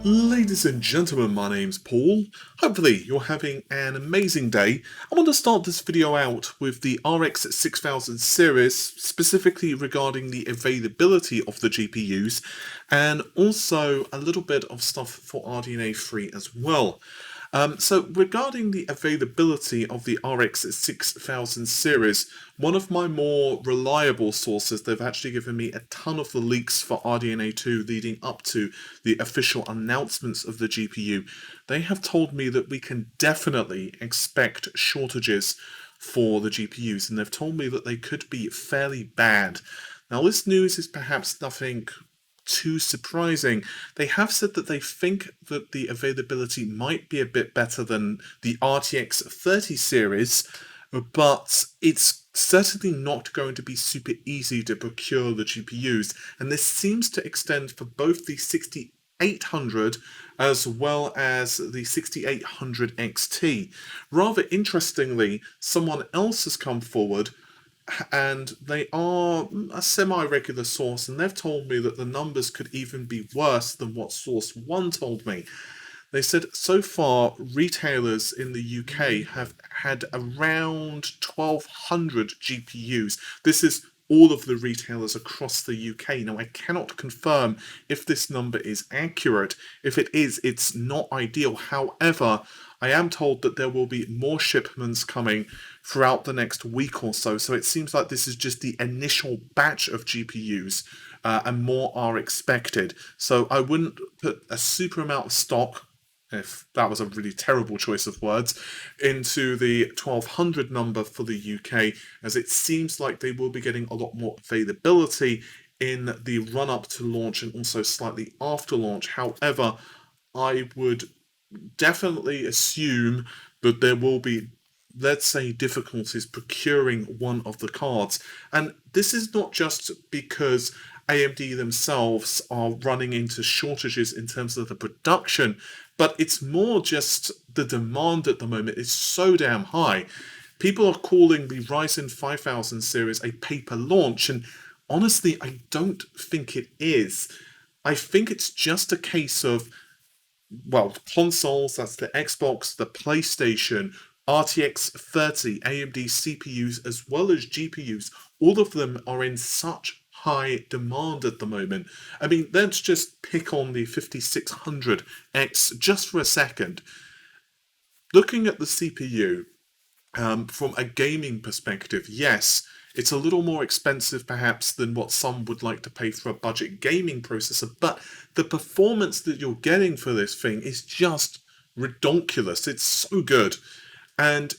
Ladies and gentlemen, my name's Paul. Hopefully you're having an amazing day. I want to start this video out with the RX 6000 series, specifically regarding the availability of the GPUs, and also a little bit of stuff for RDNA 3 as well. So regarding the availability of the RX 6000 series, one of my more reliable sources, they've actually given me a ton of the leaks for RDNA 2 leading up to the official announcements of the GPU. They have told me that we can definitely expect shortages for the GPUs, and they've told me that they could be fairly bad. Now, this news is perhaps nothing too surprising. They have said that they think that the availability might be a bit better than the RTX 30 series, but it's certainly not going to be super easy to procure the GPUs, and this seems to extend for both the 6800 as well as the 6800 XT. Rather interestingly, someone else has come forward and they are a semi-regular source, and they've told me that the numbers could even be worse than what source 1 told me. They said so far retailers in the UK have had around 1200 GPUs. This is all of the retailers across the UK. Now, I cannot confirm if this number is accurate. If it is, it's not ideal. However, I am told that there will be more shipments coming throughout the next week or so. So it seems like this is just the initial batch of GPUs, and more are expected. So I wouldn't put a super amount of stock, if that was a really terrible choice of words, into the 1200 number for the UK, as it seems like they will be getting a lot more availability in the run up to launch and also slightly after launch. However, I would definitely assume that there will be, let's say, difficulties procuring one of the cards. And this is not just because AMD themselves are running into shortages in terms of the production, but it's more just the demand at the moment is so damn high. People are calling the Ryzen 5000 series a paper launch, and honestly, I don't think it is. I think it's just a case of, well, consoles, that's the Xbox, the PlayStation, RTX 30, AMD CPUs, as well as GPUs, all of them are in such high demand at the moment. I mean, let's just pick on the 5600X just for a second. Looking at the CPU, from a gaming perspective, yes, it's a little more expensive perhaps than what some would like to pay for a budget gaming processor, but the performance that you're getting for this thing is just redonkulous. It's so good. And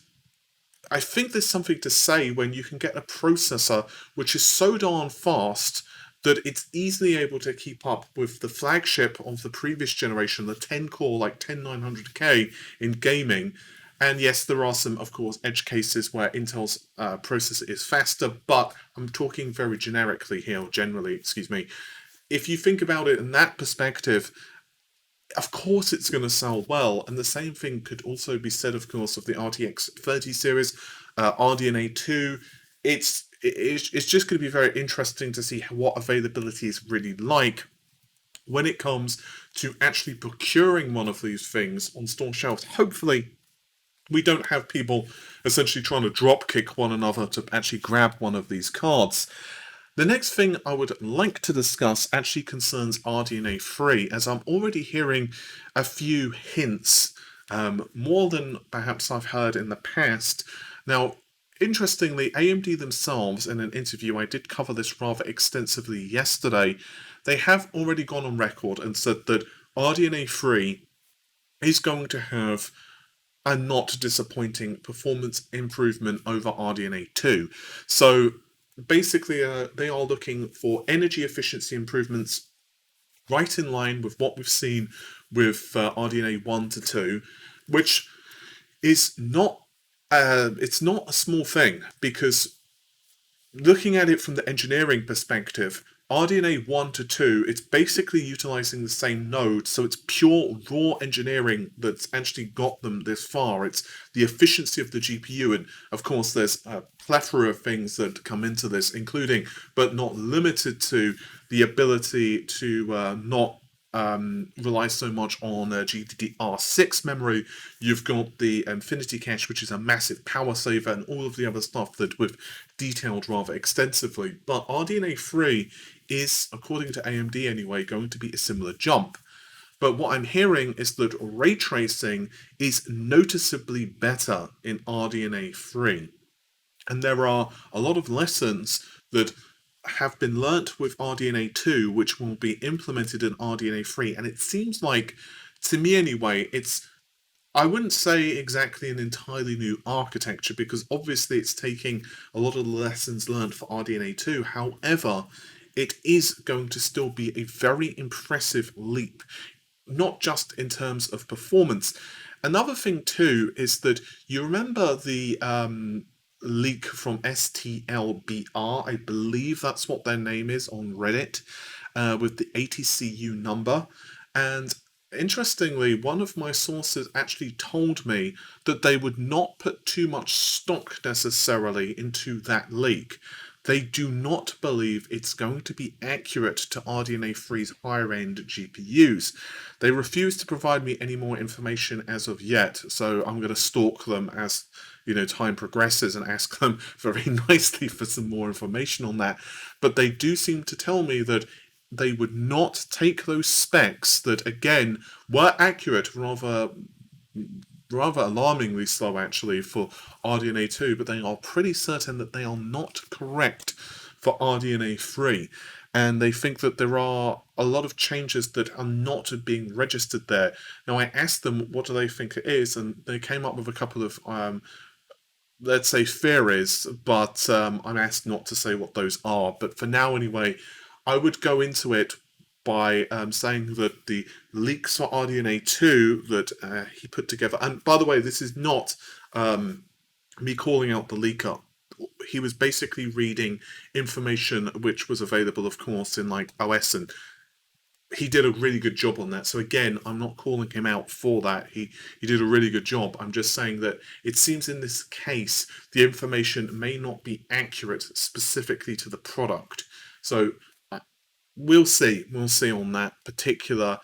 I think there's something to say when you can get a processor which is so darn fast that it's easily able to keep up with the flagship of the previous generation, the 10 core, like 10900K in gaming. And yes, there are some, of course, edge cases where Intel's processor is faster, but I'm talking very generically here, or generally, excuse me. If you think about it in that perspective, of course it's going to sell well, and the same thing could also be said, of course, of the RTX 30 series, RDNA 2. It's just going to be very interesting to see what availability is really like when it comes to actually procuring one of these things on store shelves. Hopefully, we don't have people essentially trying to drop kick one another to actually grab one of these cards. The next thing I would like to discuss actually concerns RDNA 3, as I'm already hearing a few hints, more than perhaps I've heard in the past. Now, interestingly, AMD themselves, in an interview, I did cover this rather extensively yesterday, they have already gone on record and said that RDNA 3 is going to have a not disappointing performance improvement over RDNA 2. So basically, they are looking for energy efficiency improvements right in line with what we've seen with RDNA 1 to 2, which is not it's not a small thing, because looking at it from the engineering perspective, RDNA 1 to 2, it's basically utilizing the same node, so it's pure raw engineering that's actually got them this far. It's the efficiency of the GPU, and of course there's a plethora of things that come into this, including, but not limited to, the ability to not relies so much on GDDR6 memory. You've got the Infinity Cache, which is a massive power saver, and all of the other stuff that we've detailed rather extensively. But RDNA 3 is, according to AMD anyway, going to be a similar jump. But what I'm hearing is that ray tracing is noticeably better in RDNA 3. And there are a lot of lessons that have been learnt with RDNA 2, which will be implemented in RDNA 3. And it seems like, to me anyway, I wouldn't say exactly an entirely new architecture, because obviously it's taking a lot of the lessons learned for RDNA 2. However, it is going to still be a very impressive leap, not just in terms of performance. Another thing too is that you remember the leak from STLBR, I believe that's what their name is on Reddit, with the ATCU number. And interestingly, one of my sources actually told me that they would not put too much stock necessarily into that leak. They do not believe it's going to be accurate to RDNA 3's higher end GPUs. They refuse to provide me any more information as of yet, so I'm going to stalk them as time progresses and ask them very nicely for some more information on that. But they do seem to tell me that they would not take those specs that, again, were accurate, rather alarmingly slow actually for RDNA 2, but they are pretty certain that they are not correct for RDNA 3. And they think that there are a lot of changes that are not being registered there. Now, I asked them what do they think it is, and they came up with a couple of let's say theories, but I'm asked not to say what those are. But for now anyway, I would go into it by saying that the leaks for RDNA 2 that he put together, and by the way, this is not me calling out the leaker. He was basically reading information which was available, of course, in like OS, and he did a really good job on that. So again, I'm not calling him out for that. He did a really good job. I'm just saying that it seems in this case the information may not be accurate specifically to the product. So we'll see. We'll see on that particular.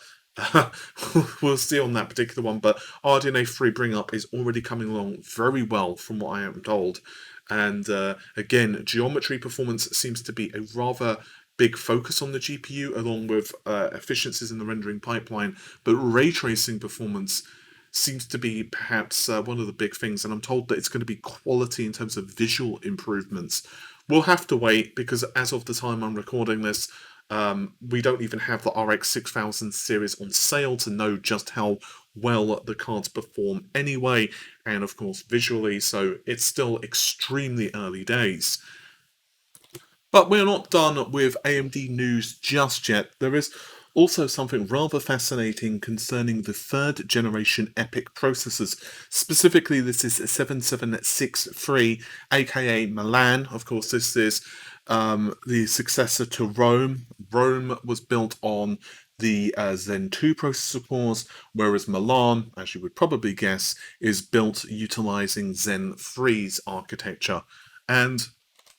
We'll see on that particular one. But RDNA 3 bring up is already coming along very well, from what I am told. And again, geometry performance seems to be a rather big focus on the GPU, along with efficiencies in the rendering pipeline. But ray tracing performance seems to be perhaps one of the big things, and I'm told that it's going to be quality in terms of visual improvements. We'll have to wait, because as of the time I'm recording this, we don't even have the RX 6000 series on sale to know just how well the cards perform anyway, and of course visually, so it's still extremely early days. But we're not done with AMD news just yet. There is also something rather fascinating concerning the third generation EPYC processors. Specifically, this is 7763, aka Milan. Of course, this is the successor to Rome. Rome was built on the Zen 2 processor cores, whereas Milan, as you would probably guess, is built utilizing Zen 3's architecture. And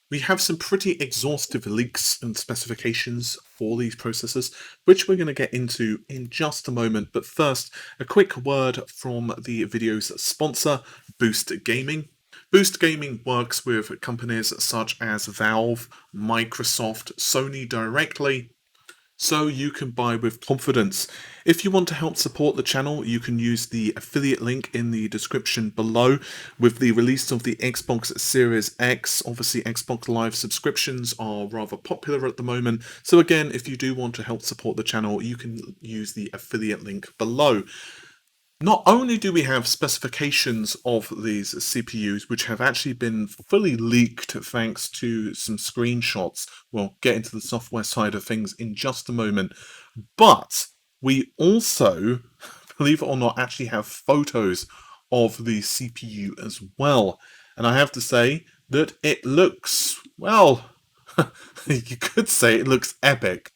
we have some pretty exhaustive leaks and specifications for these processors, which we're going to get into in just a moment. But first, a quick word from the video's sponsor, Boost Gaming. Boost Gaming works with companies such as Valve, Microsoft, Sony directly, so you can buy with confidence. If you want to help support the channel, you can use the affiliate link in the description below. With the release of the Xbox Series X, obviously Xbox Live subscriptions are rather popular at the moment. So again, if you do want to help support the channel, you can use the affiliate link below. Not only do we have specifications of these CPUs, which have actually been fully leaked thanks to some screenshots. We'll get into the software side of things in just a moment. But we also, believe it or not, actually have photos of the CPU as well. And I have to say that it looks, well, you could say it looks epic.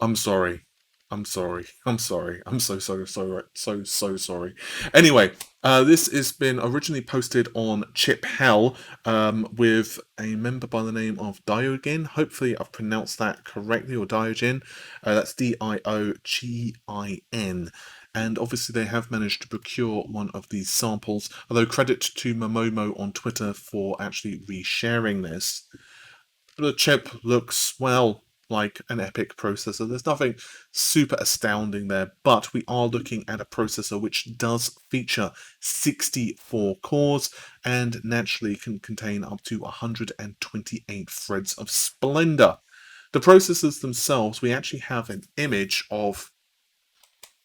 I'm sorry. I'm sorry. I'm sorry. I'm so sorry. Anyway, this has been originally posted on Chip Hell with a member by the name of Diogin. Hopefully, I've pronounced that correctly, or Diogin. That's Diogin. And obviously, they have managed to procure one of these samples. Although credit to Momomo on Twitter for actually resharing this. The chip looks, well, like an EPYC processor. There's nothing super astounding there, but we are looking at a processor which does feature 64 cores and naturally can contain up to 128 threads of splendor. The processors themselves, we actually have an image of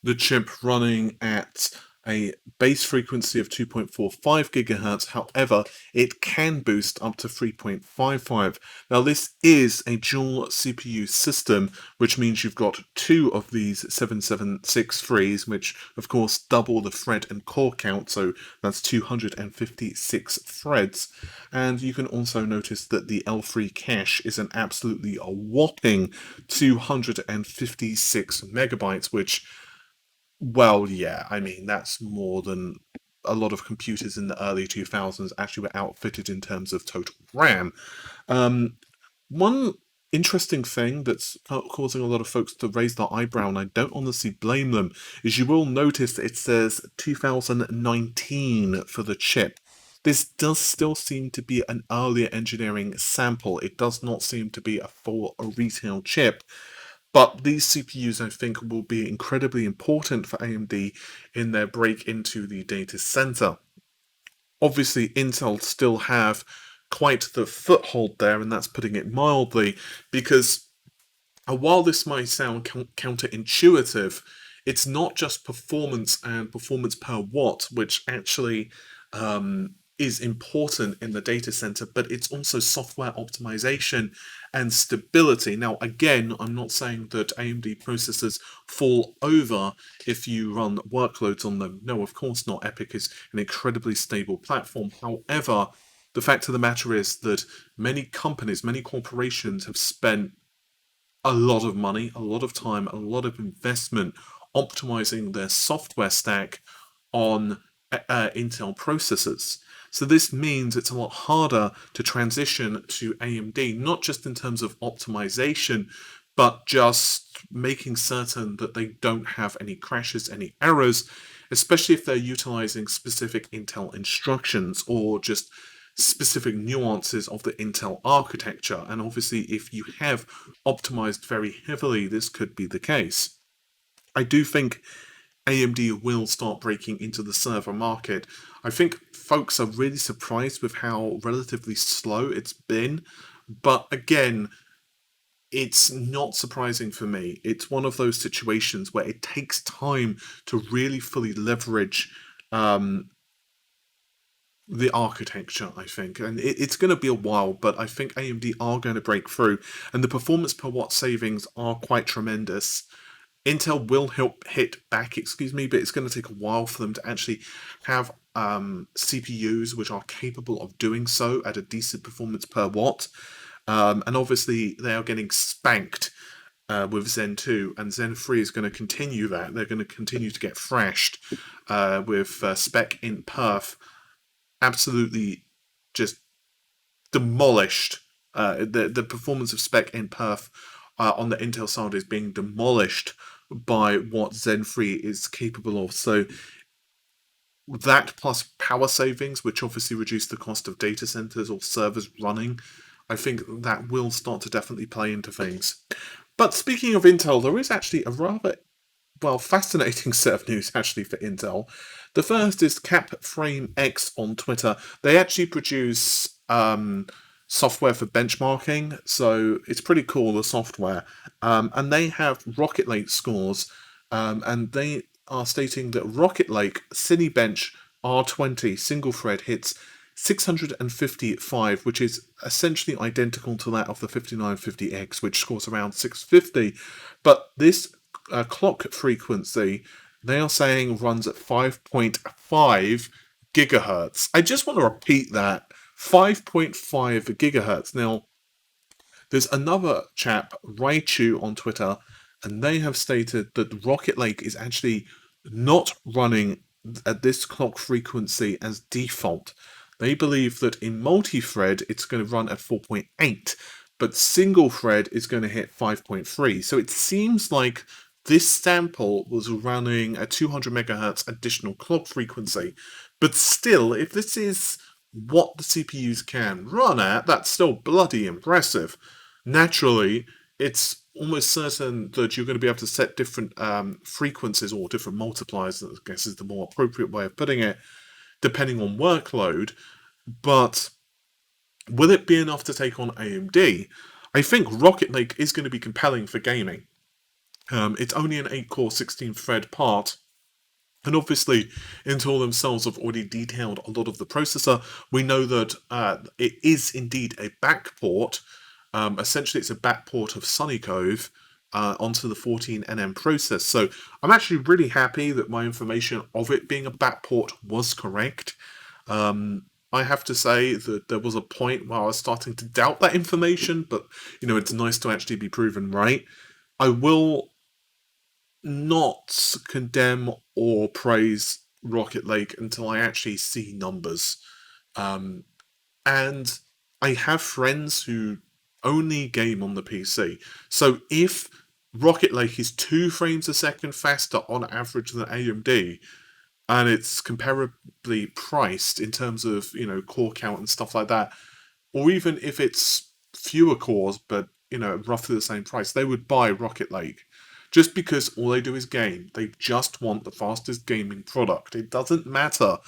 the chip running at a base frequency of 2.45 gigahertz. However, it can boost up to 3.55. Now, this is a dual CPU system, which means you've got two of these 7763s, which of course double the thread and core count, so that's 256 threads. And you can also notice that the L3 cache is an absolutely whopping 256 megabytes, which, well, yeah, I mean, that's more than a lot of computers in the early 2000s actually were outfitted in terms of total RAM. One interesting thing that's causing a lot of folks to raise their eyebrow, and I don't honestly blame them, is you will notice that it says 2019 for the chip. This does still seem to be an earlier engineering sample. It does not seem to be a full retail chip. But these CPUs, I think, will be incredibly important for AMD in their break into the data center. Obviously, Intel still have quite the foothold there, and that's putting it mildly, because while this might sound counterintuitive, it's not just performance and performance per watt, which actually is important in the data center, but it's also software optimization and stability. Now, again, I'm not saying that AMD processors fall over if you run workloads on them. No, of course not. EPYC is an incredibly stable platform. However, the fact of the matter is that many companies, many corporations have spent a lot of money, a lot of time, a lot of investment optimizing their software stack on Intel processors. So this means it's a lot harder to transition to AMD, not just in terms of optimization, but just making certain that they don't have any crashes, any errors, especially if they're utilizing specific Intel instructions or just specific nuances of the Intel architecture. And obviously, if you have optimized very heavily, this could be the case. I do think AMD will start breaking into the server market. I think folks are really surprised with how relatively slow it's been, but again, it's not surprising for me. It's one of those situations where it takes time to really fully leverage the architecture, I think, and it's going to be a while, but I think AMD are going to break through, and the performance per watt savings are quite tremendous. Intel will help hit back, excuse me, but it's going to take a while for them to actually have CPUs which are capable of doing so at a decent performance per watt. And obviously, they are getting spanked with Zen 2, and Zen 3 is going to continue that. They're going to continue to get thrashed with Spec Int Perf absolutely just demolished. The performance of Spec Int Perf on the Intel side is being demolished by what Zen 3 is capable of. So that plus power savings, which obviously reduce the cost of data centers or servers running, I think that will start to definitely play into things. But speaking of Intel, there is actually a rather, well, fascinating set of news actually for Intel. The first is CapFrameX on Twitter. They actually produce software for benchmarking, so it's pretty cool, the software. And they have Rocket Lake scores, and they are stating that Rocket Lake Cinebench R20 single thread hits 655, which is essentially identical to that of the 5950X, which scores around 650. But this clock frequency, they are saying runs at 5.5 gigahertz. I just want to repeat that. 5.5 gigahertz. Now, there's another chap, Raichu on Twitter, and they have stated that Rocket Lake is actually not running at this clock frequency as default. They believe that in multi-thread it's going to run at 4.8, but single thread is going to hit 5.3. So it seems like this sample was running a 200 megahertz additional clock frequency. But still, if this is what the CPUs can run at, that's still bloody impressive. Naturally, it's almost certain that you're going to be able to set different frequencies or different multipliers, I guess is the more appropriate way of putting it, depending on workload. But will it be enough to take on AMD? I think Rocket Lake is going to be compelling for gaming. It's only an 8-core, 16-thread part. And obviously, Intel themselves have already detailed a lot of the processor. We know that it is indeed a backport. Essentially, it's a backport of Sunny Cove onto the 14nm process. So I'm actually really happy that my information of it being a backport was correct. I have to say that there was a point where I was starting to doubt that information, but it's nice to actually be proven right. I will not condemn or praise Rocket Lake until I actually see numbers. And I have friends who only game on the PC. So if Rocket Lake is 2 frames a second faster on average than AMD, and it's comparably priced in terms of, core count and stuff like that, or even if it's fewer cores, but, roughly the same price, they would buy Rocket Lake. Just because all they do is game. They just want the fastest gaming product. It doesn't matter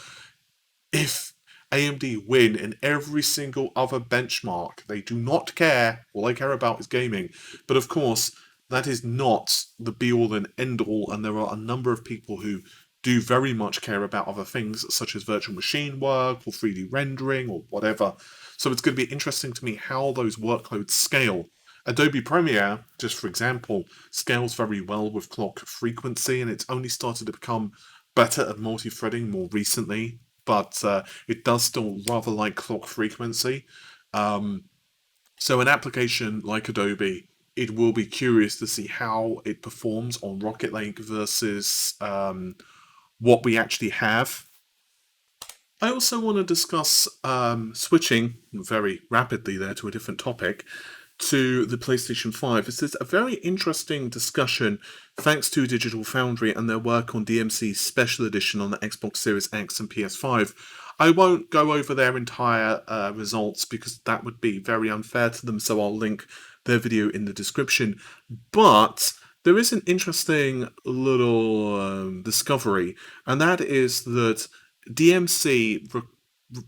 if AMD win in every single other benchmark. They do not care. All they care about is gaming. But of course, that is not the be-all and end-all, and there are a number of people who do very much care about other things, such as virtual machine work, or 3D rendering, or whatever. So it's going to be interesting to me how those workloads scale. Adobe Premiere, just for example, scales very well with clock frequency, and it's only started to become better at multi-threading more recently, but it does still rather like clock frequency. So an application like Adobe, it will be curious to see how it performs on Rocket Lake versus what we actually have. I also want to discuss switching very rapidly there to a different topic, to the PlayStation 5. This is a very interesting discussion thanks to Digital Foundry and their work on DMC's Special Edition on the Xbox Series X and PS5. I won't go over their entire results because that would be very unfair to them, so I'll link their video in the description. But there is an interesting little discovery, and that is that DMC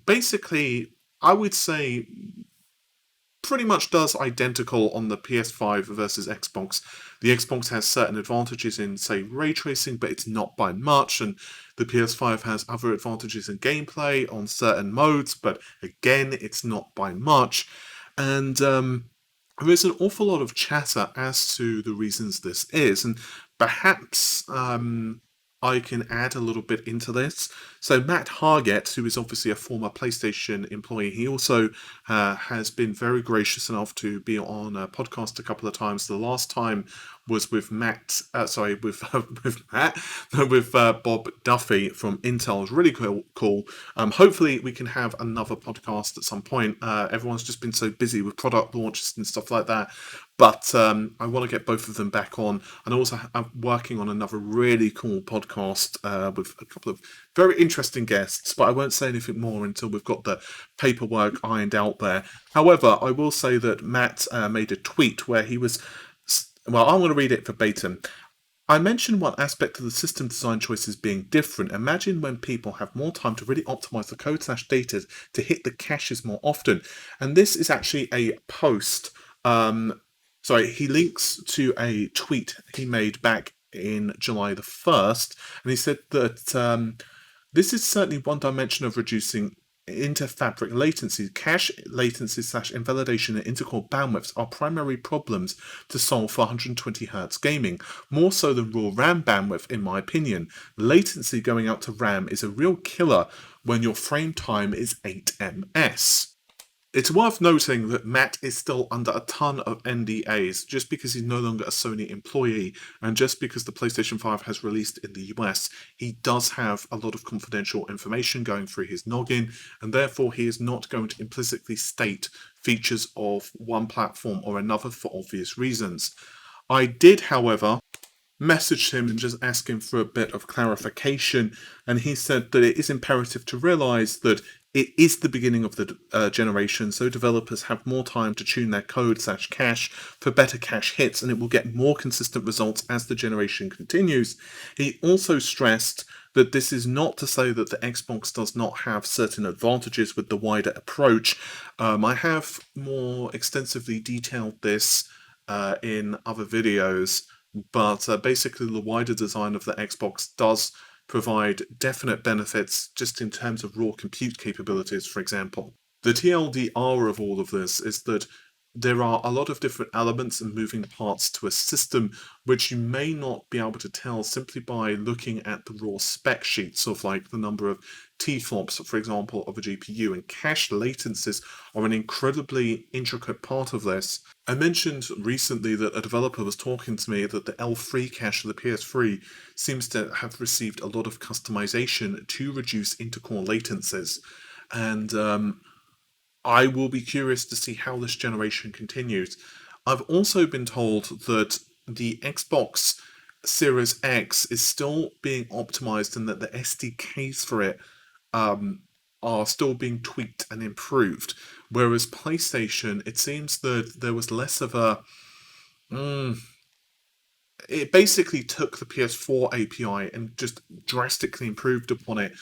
basically, I would say, pretty much does identical on the PS5 versus Xbox. The Xbox has certain advantages in, say, ray tracing, but it's not by much, and the PS5 has other advantages in gameplay on certain modes, but again, it's not by much. And there is an awful lot of chatter as to the reasons this is, and perhaps I can add a little bit into this. So Matt Hargett, who is obviously a former PlayStation employee, he also has been very gracious enough to be on a podcast a couple of times. The last time was with Matt, with Bob Duffy from Intel. It was really cool. Hopefully we can have another podcast at some point. Everyone's just been so busy with product launches and stuff like that. But I want to get both of them back on. And also I'm working on another really cool podcast with a couple of very interesting guests, but I won't say anything more until we've got the paperwork ironed out there. However, I will say that Matt made a tweet where he was, well, I'm going to read it verbatim. I mentioned one aspect of the system design choices being different. Imagine when people have more time to really optimize the code/data to hit the caches more often. And this is actually a post. He links to a tweet he made back in July the 1st, and he said that this is certainly one dimension of reducing inter-fabric latency. Cache latency / invalidation and intercore bandwidths are primary problems to solve for 120 Hz gaming, more so than raw RAM bandwidth in my opinion. Latency going out to RAM is a real killer when your frame time is 8 ms. It's worth noting that Matt is still under a ton of NDAs just because he's no longer a Sony employee, and just because the PlayStation 5 has released in the US, he does have a lot of confidential information going through his noggin, and therefore he is not going to implicitly state features of one platform or another for obvious reasons. I did, however, messaged him and just asked him for a bit of clarification, and he said that it is imperative to realize that it is the beginning of the generation, so developers have more time to tune their code/cache for better cache hits, and it will get more consistent results as the generation continues. He also stressed that this is not to say that the Xbox does not have certain advantages with the wider approach. I have more extensively detailed this in other videos, but basically the wider design of the Xbox does provide definite benefits just in terms of raw compute capabilities, for example. The TLDR of all of this is that there are a lot of different elements and moving parts to a system which you may not be able to tell simply by looking at the raw spec sheets of like the number of T-flops, for example, of a GPU, and cache latencies are an incredibly intricate part of this. I mentioned recently that a developer was talking to me that the L3 cache of the PS3 seems to have received a lot of customization to reduce intercore latencies, and I will be curious to see how this generation continues. I've also been told that the Xbox Series X is still being optimized and that the SDKs for it are still being tweaked and improved. Whereas PlayStation, it seems that there was less of a. It basically took the PS4 API and just drastically improved upon it,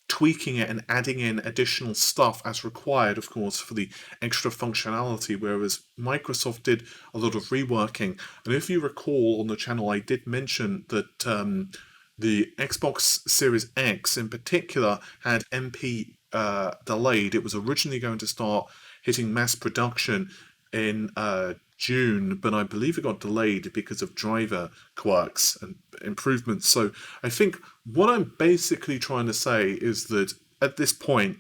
tweaking it and adding in additional stuff as required, of course, for the extra functionality, whereas Microsoft did a lot of reworking. And if you recall on the channel, I did mention that the Xbox Series X in particular had MP delayed. It was originally going to start hitting mass production in June, but I believe it got delayed because of driver quirks and improvements. So I think what I'm basically trying to say is that at this point,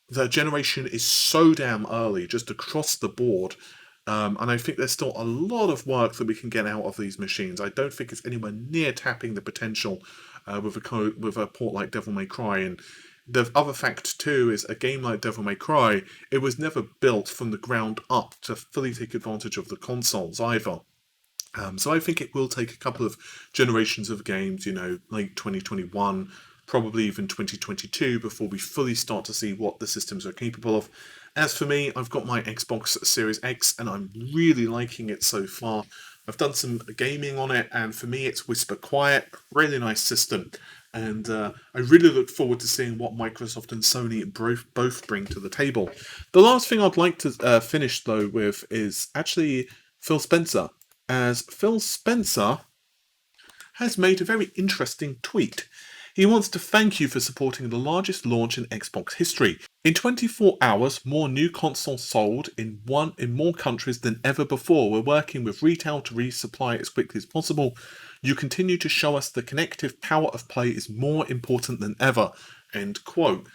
the generation is so damn early just across the board. And I think there's still a lot of work that we can get out of these machines. I don't think it's anywhere near tapping the potential with a port like Devil May Cry. And the other fact too is a game like Devil May Cry, it was never built from the ground up to fully take advantage of the consoles either. So I think it will take a couple of generations of games, late 2021, probably even 2022, before we fully start to see what the systems are capable of. As for me, I've got my Xbox Series X and I'm really liking it so far. I've done some gaming on it, and for me it's whisper quiet, really nice system. And I really look forward to seeing what Microsoft and Sony both bring to the table. The last thing I'd like to finish, though, with is actually Phil Spencer, as Phil Spencer has made a very interesting tweet. He wants to thank you for supporting the largest launch in Xbox history. In 24 hours, more new consoles sold in more countries than ever before. We're working with retail to resupply as quickly as possible. You continue to show us the connective power of play is more important than ever. End quote.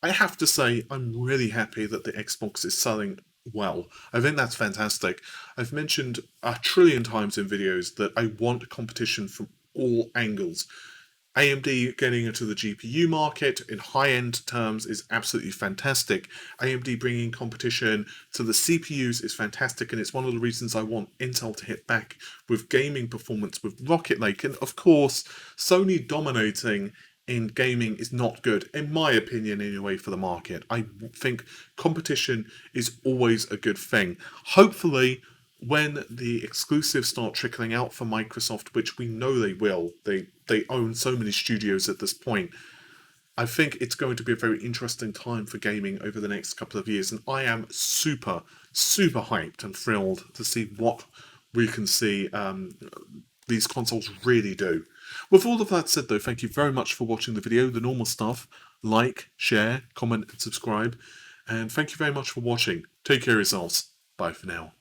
I have to say, I'm really happy that the Xbox is selling well. I think that's fantastic. I've mentioned a trillion times in videos that I want competition from all angles. AMD getting into the GPU market in high-end terms is absolutely fantastic. AMD bringing competition to the CPUs is fantastic, and it's one of the reasons I want Intel to hit back with gaming performance with Rocket Lake. And of course, Sony dominating in gaming is not good, in my opinion anyway, for the market. I think competition is always a good thing. Hopefully, when the exclusives start trickling out for Microsoft, which we know they will, they own so many studios at this point, I think it's going to be a very interesting time for gaming over the next couple of years, and I am super, super hyped and thrilled to see what we can see these consoles really do. With all of that said though, thank you very much for watching the video, the normal stuff. Like, share, comment and subscribe, and thank you very much for watching. Take care of yourselves. Bye for now.